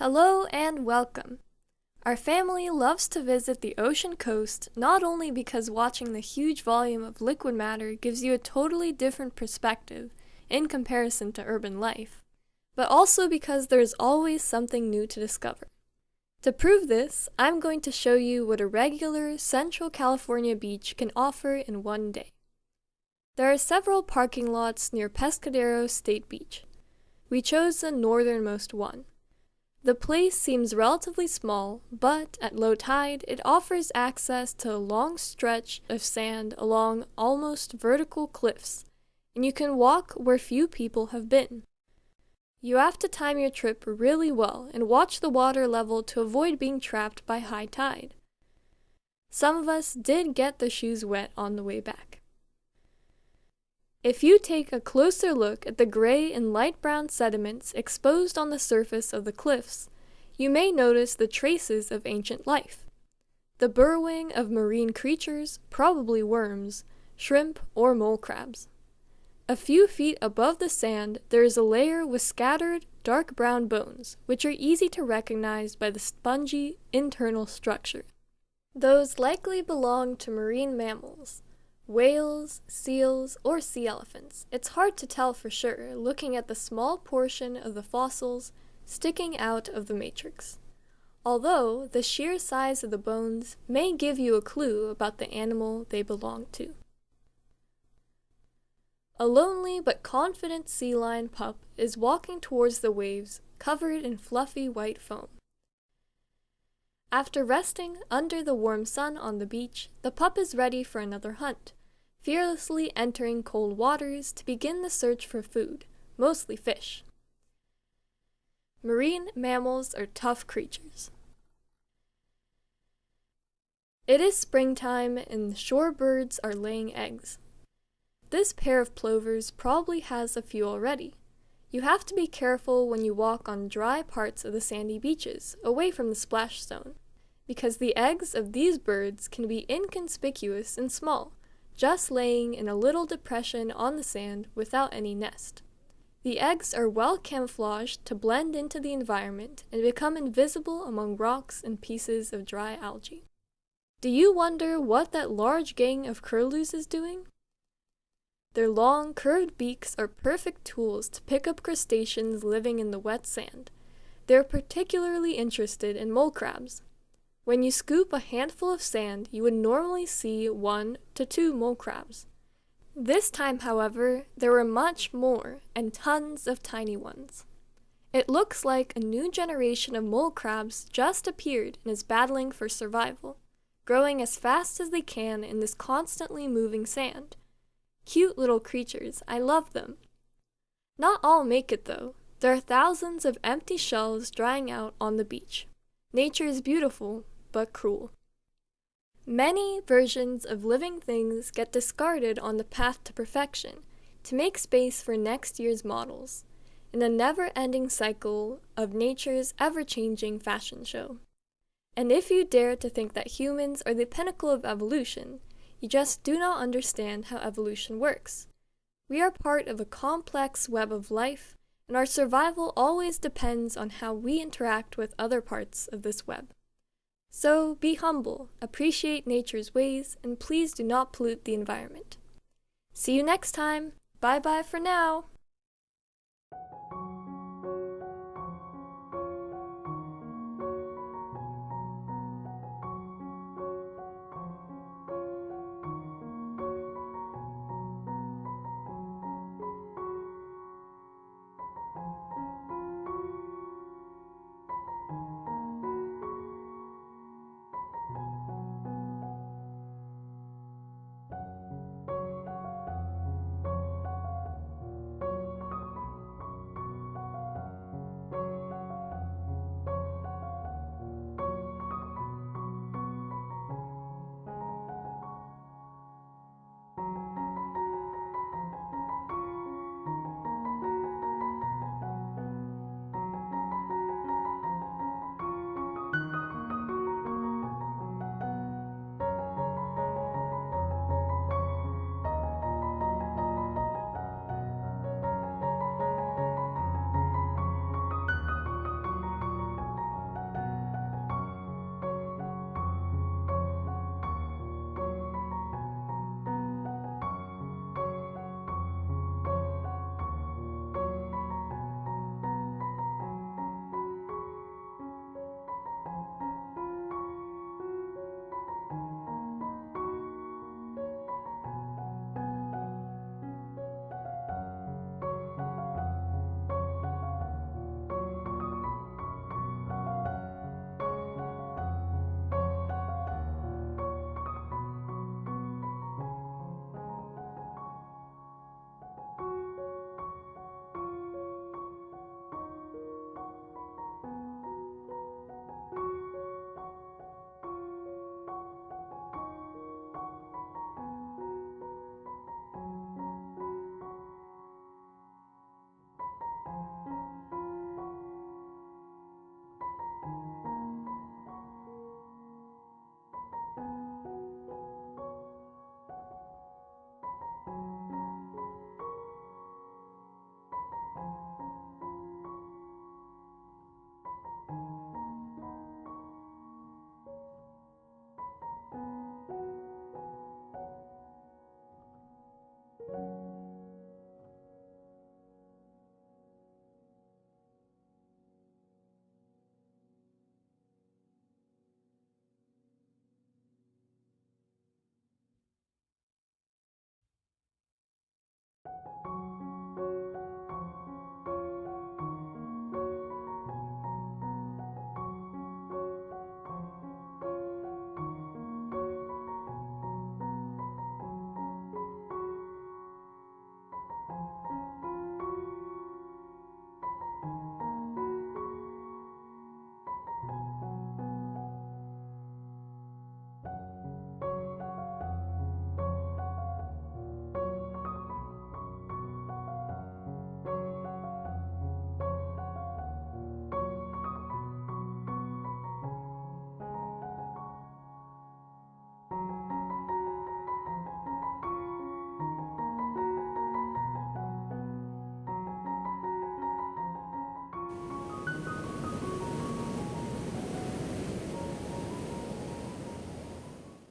Hello and welcome. Our family loves to visit the ocean coast not only because watching the huge volume of liquid matter gives you a totally different perspective in comparison to urban life, but also because there's always something new to discover. To prove this, I'm going to show you what a regular Central California beach can offer in one day. There are several parking lots near Pescadero State Beach. We chose the northernmost one. The place seems relatively small, but at low tide, it offers access to a long stretch of sand along almost vertical cliffs, and you can walk where few people have been. You have to time your trip really well and watch the water level to avoid being trapped by high tide. Some of us did get their shoes wet on the way back. If you take a closer look at the gray and light brown sediments exposed on the surface of the cliffs, you may notice the traces of ancient life. The burrowing of marine creatures, probably worms, shrimp, or mole crabs. A few feet above the sand, there is a layer with scattered, dark brown bones, which are easy to recognize by the spongy internal structure. Those likely belong to marine mammals. Whales, seals, or sea elephants. It's hard to tell for sure looking at the small portion of the fossils sticking out of the matrix. Although the sheer size of the bones may give you a clue about the animal they belong to. A lonely but confident sea lion pup is walking towards the waves covered in fluffy white foam. After resting under the warm sun on the beach, the pup is ready for another hunt, fearlessly entering cold waters to begin the search for food, mostly fish. Marine mammals are tough creatures. It is springtime and the shorebirds are laying eggs. This pair of plovers probably has a few already. You have to be careful when you walk on dry parts of the sandy beaches, away from the splash zone, because the eggs of these birds can be inconspicuous and small, just laying in a little depression on the sand without any nest. The eggs are well camouflaged to blend into the environment and become invisible among rocks and pieces of dry algae. Do you wonder what that large gang of curlews is doing? Their long, curved beaks are perfect tools to pick up crustaceans living in the wet sand. They're particularly interested in mole crabs. When you scoop a handful of sand, you would normally see 1 to 2 mole crabs. This time, however, there were much more, and tons of tiny ones. It looks like a new generation of mole crabs just appeared and is battling for survival, growing as fast as they can in this constantly moving sand. Cute little creatures, I love them. Not all make it though. There are thousands of empty shells drying out on the beach. Nature is beautiful, but cruel. Many versions of living things get discarded on the path to perfection to make space for next year's models, in a never-ending cycle of nature's ever-changing fashion show. And if you dare to think that humans are the pinnacle of evolution, you just do not understand how evolution works. We are part of a complex web of life, and our survival always depends on how we interact with other parts of this web. So be humble, appreciate nature's ways, and please do not pollute the environment. See you next time. Bye-bye for now.